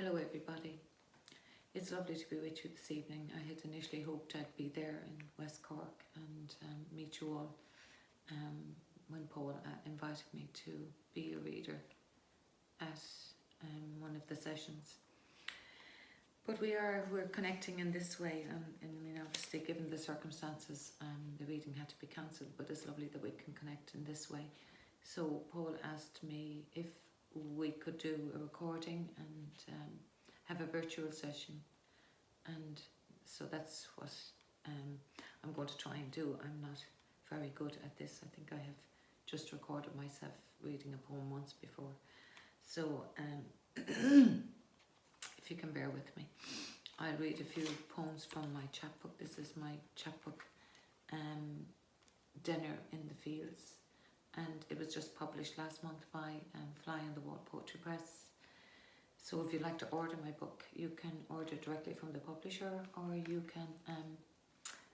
Hello everybody. It's lovely to be with you this evening. I had initially hoped I'd be there in West Cork and meet you all when Paul invited me to be a reader at one of the sessions. But we're connecting in this way, and I mean, obviously given the circumstances, the reading had to be cancelled, but it's lovely that we can connect in this way. So Paul asked me if we could do a recording and have a virtual session, and so that's what I'm going to try and do. I'm not very good at this. I think I have just recorded myself reading a poem once before. So if you can bear with me, I'll read a few poems from my chapbook. This is my chapbook, Dinner in the Fields, and it was just published last month by Fly on the Wall Poetry Press. So if you'd like to order my book, you can order directly from the publisher, or you can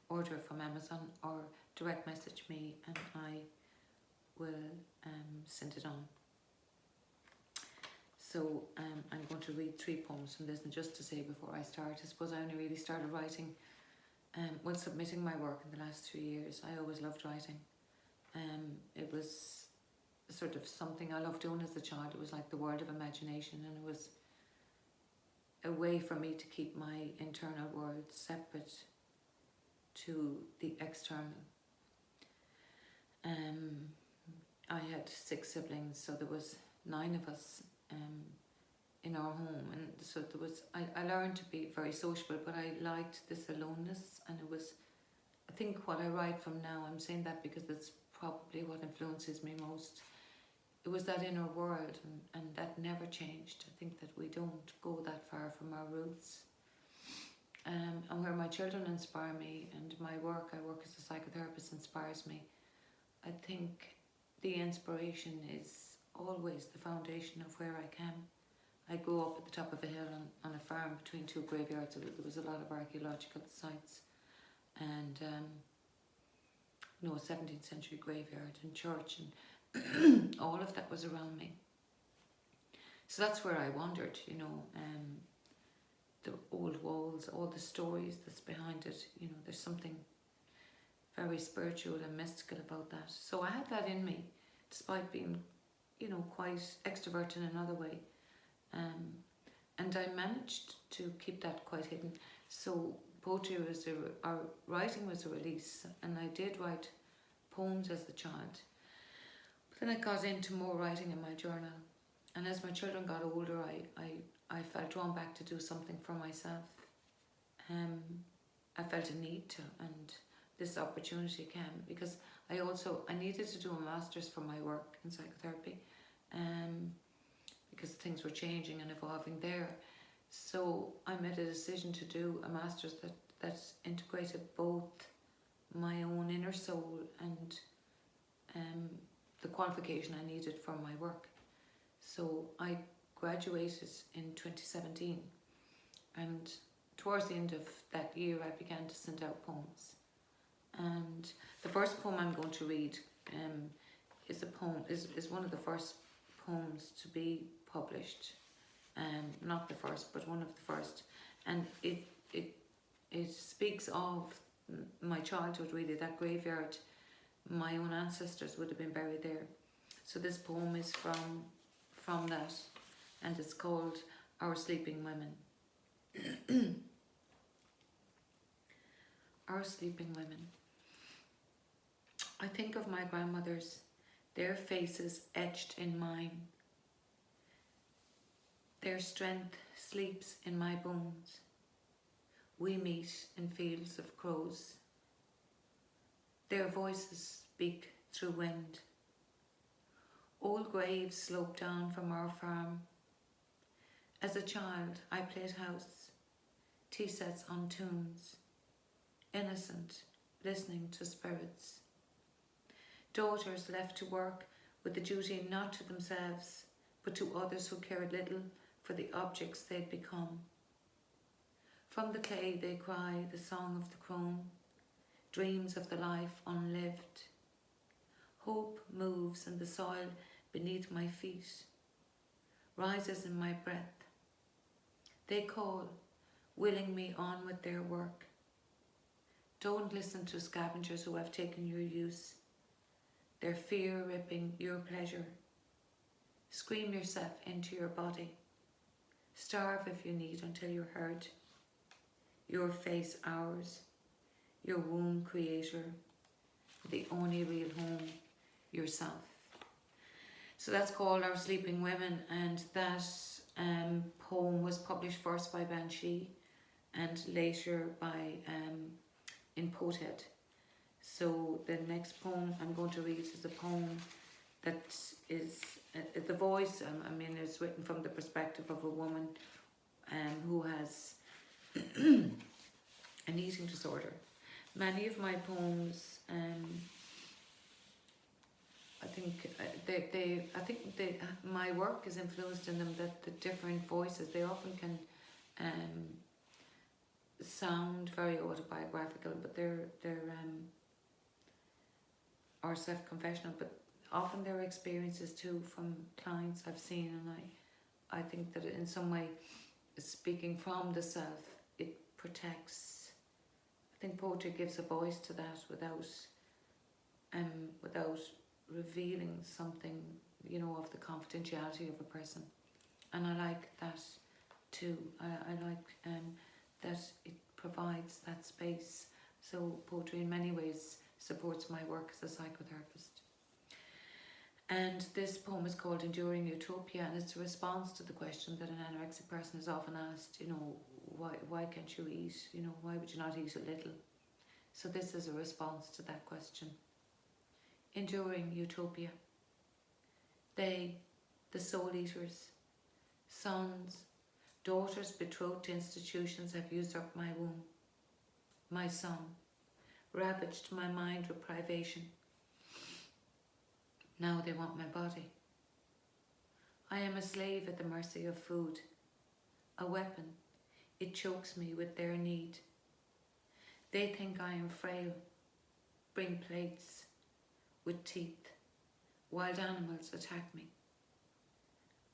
order from Amazon, or direct message me and I will send it on. So I'm going to read 3 poems from this, and just to say before I start, I suppose I only really started writing when submitting my work in the last 3 years. I always loved writing. It was sort of something I loved doing as a child. It was like the world of imagination, and it was a way for me to keep my internal world separate to the external. I had 6 siblings, so there was 9 of us in our home, and so there was. I learned to be very sociable, but I liked this aloneness, and it was. I think what I write from now, I'm saying that because it's probably what influences me most. It was that inner world, and that never changed. I think that we don't go that far from our roots. And where my children inspire me, and my work, I work as a psychotherapist, inspires me. I think the inspiration is always the foundation of where I can. I grew up at the top of a hill on a farm between 2 graveyards. There was a lot of archaeological sites, and a 17th century graveyard and church, and all of that was around me. So that's where I wandered, the old walls, all the stories that's behind it, there's something very spiritual and mystical about that. So I had that in me, despite being, quite extrovert in another way. And I managed to keep that quite hidden. So poetry was writing was a release, and I did write poems as a child. But then I got into more writing in my journal, and as my children got older, I felt drawn back to do something for myself. I felt a need to, and this opportunity came because I needed to do a master's for my work in psychotherapy, because things were changing and evolving there. So I made a decision to do a master's that integrated both my own inner soul and the qualification I needed for my work. So I graduated in 2017, and towards the end of that year I began to send out poems. And the first poem I'm going to read is one of the first poems to be published. Not the first, but one of the first. And it speaks of my childhood, really, that graveyard. My own ancestors would have been buried there. So this poem is from that, and it's called Our Sleeping Women. Our Sleeping Women. I think of my grandmothers, their faces etched in mine. Their strength sleeps in my bones. We meet in fields of crows. Their voices speak through wind. Old graves slope down from our farm. As a child, I played house, tea sets on tunes, innocent, listening to spirits. Daughters left to work with the duty not to themselves, but to others who cared little for the objects they'd become. From the clay they cry the song of the crone, dreams of the life unlived. Hope moves in the soil beneath my feet, rises in my breath. They call, willing me on with their work. Don't listen to scavengers who have taken your use, their fear ripping your pleasure. Scream yourself into your body. Starve if you need until you're heard. Your face ours, your womb creator, the only real home, yourself. So that's called Our Sleeping Women, and that poem was published first by Banshee and later by in Pothead. So the next poem I'm going to read is a poem that is the voice. I mean, it's written from the perspective of a woman who has an eating disorder. Many of my poems, my work is influenced in them, that the different voices, they often can sound very autobiographical, but they're or self-confessional, but often they're experiences too from clients I've seen, and I think that in some way, speaking from the self, it protects. I think poetry gives a voice to that without revealing something, you know, of the confidentiality of a person. And I like that too. I like that it provides that space. So poetry in many ways supports my work as a psychotherapist. And this poem is called Enduring Utopia, and it's a response to the question that an anorexic person is often asked, you know, why can't you eat? You know, why would you not eat a little? So this is a response to that question. Enduring Utopia. They, the soul eaters, sons, daughters betrothed to institutions, have usurped my womb, my son, ravaged my mind with privation. Now they want my body. I am a slave at the mercy of food, a weapon. It chokes me with their need. They think I am frail, bring plates with teeth. Wild animals attack me.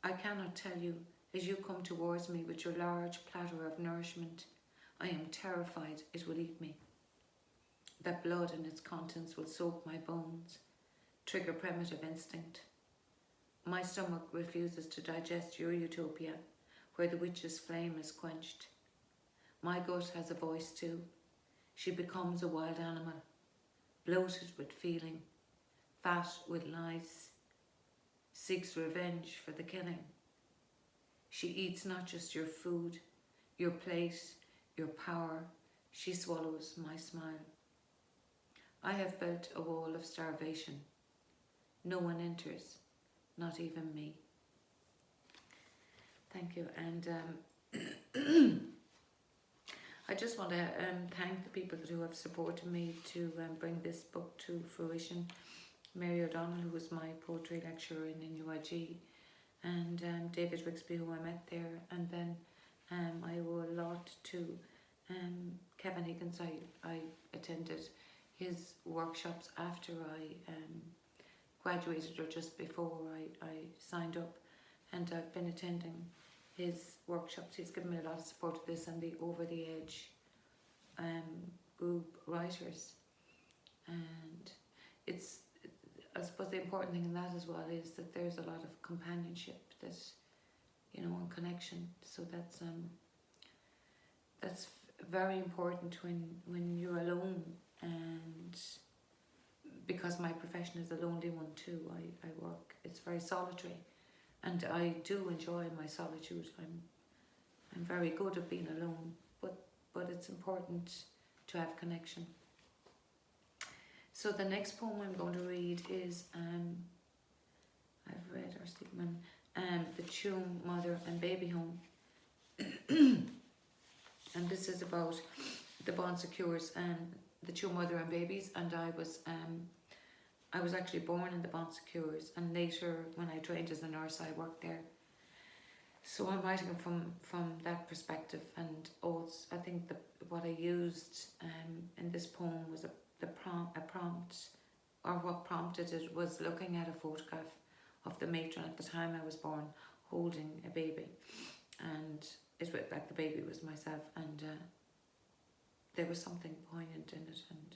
I cannot tell you, as you come towards me with your large platter of nourishment, I am terrified it will eat me. That blood and its contents will soak my bones, trigger primitive instinct. My stomach refuses to digest your utopia, where the witch's flame is quenched. My gut has a voice too. She becomes a wild animal, bloated with feeling, fat with lies, seeks revenge for the killing. She eats not just your food, your plate, your power. She swallows my smile. I have built a wall of starvation. No one enters, not even me. Thank you. And I just want to thank the people who have supported me to bring this book to fruition. Mary O'Donnell, who was my poetry lecturer in NUIG, and David Rixby, who I met there, and then I owe a lot to Kevin Higgins. I attended his workshops after I graduated, or just before I signed up, and I've been attending his workshops. He's given me a lot of support with this, and the Over the Edge group writers. And it's, I suppose the important thing in that as well is that there's a lot of companionship, that, you know, and connection. So that's very important when you're alone, and because my profession is a lonely one too. I work, it's very solitary, and I do enjoy my solitude. I'm very good at being alone, but it's important to have connection. So the next poem I'm going to read is I've read Our Sleeping Women, The Tomb, Mother and Baby Home. And this is about the Bon Secours and the Tomb, Mother and Babies. And I was actually born in the Bon Secours, and later when I trained as a nurse I worked there. So I'm writing from that perspective, and also I think what I used in this poem was a prompt, or what prompted it was looking at a photograph of the matron at the time I was born holding a baby, and it was like the baby was myself, and there was something poignant in it, and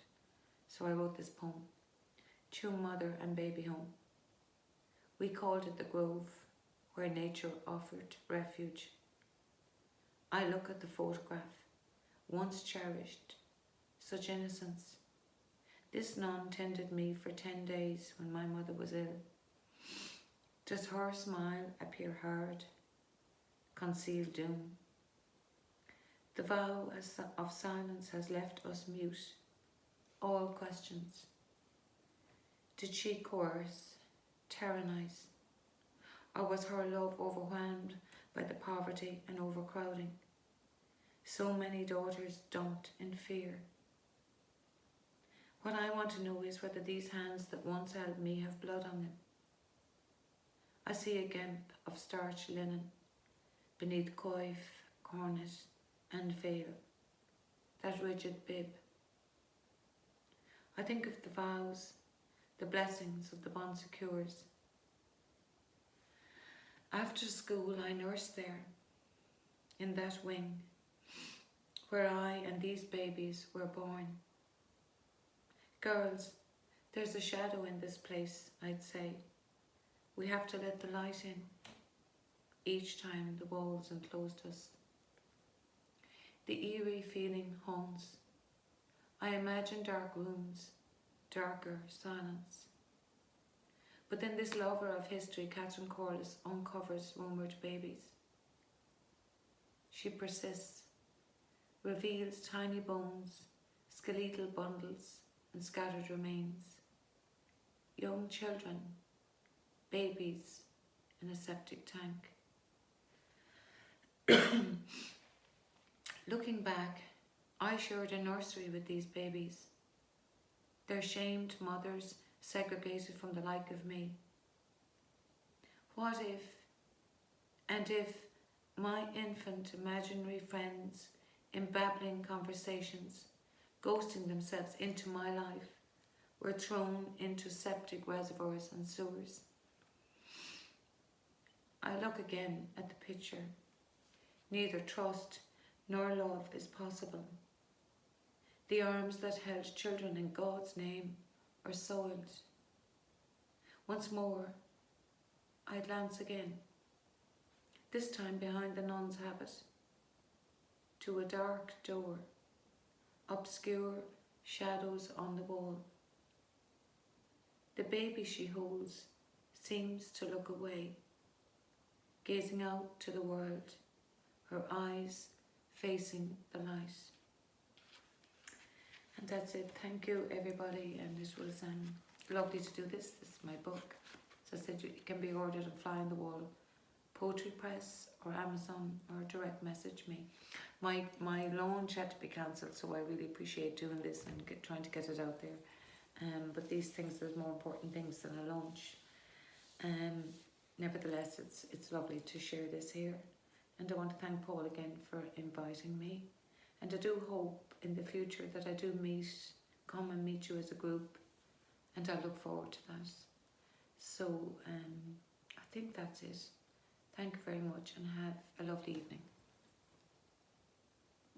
so I wrote this poem. To mother and baby home. We called it the grove, where nature offered refuge. I look at the photograph, once cherished, such innocence. This nun tended me for 10 days when my mother was ill. Does her smile appear hard, conceal doom? The vow of silence has left us mute, all questions. Did she coerce, tyrannize, or was her love overwhelmed by the poverty and overcrowding? So many daughters dumped in fear. What I want to know is whether these hands that once held me have blood on them. I see a gemp of starched linen beneath coif, cornet and veil, that rigid bib. I think of the vows, the blessings of the bon secours. After school I nursed there, in that wing, where I and these babies were born. Girls, there's a shadow in this place, I'd say. We have to let the light in, each time the walls enclosed us. The eerie feeling haunts. I imagine dark rooms, darker silence. But then this lover of history, Catherine Corliss, uncovers rumoured babies. She persists, reveals tiny bones, skeletal bundles and scattered remains. Young children, babies in a septic tank. Looking back, I shared a nursery with these babies. Their shamed mothers segregated from the like of me. What if, and if, my infant imaginary friends in babbling conversations, ghosting themselves into my life, were thrown into septic reservoirs and sewers? I look again at the picture. Neither trust nor love is possible. The arms that held children in God's name are soiled. Once more, I glance again, this time behind the nun's habit, to a dark door, obscure shadows on the wall. The baby she holds seems to look away, gazing out to the world, her eyes facing the light. And that's it. Thank you, everybody. And it was lovely to do this. This is my book. As I said, it can be ordered on Fly on the Wall Poetry Press or Amazon, or direct message me. My launch had to be cancelled, so I really appreciate doing this and trying to get it out there. But these things, there's more important things than a launch. Nevertheless, it's lovely to share this here. And I want to thank Paul again for inviting me. And I do hope in the future that I do come and meet you as a group. And I look forward to that. So I think that's it. Thank you very much and have a lovely evening.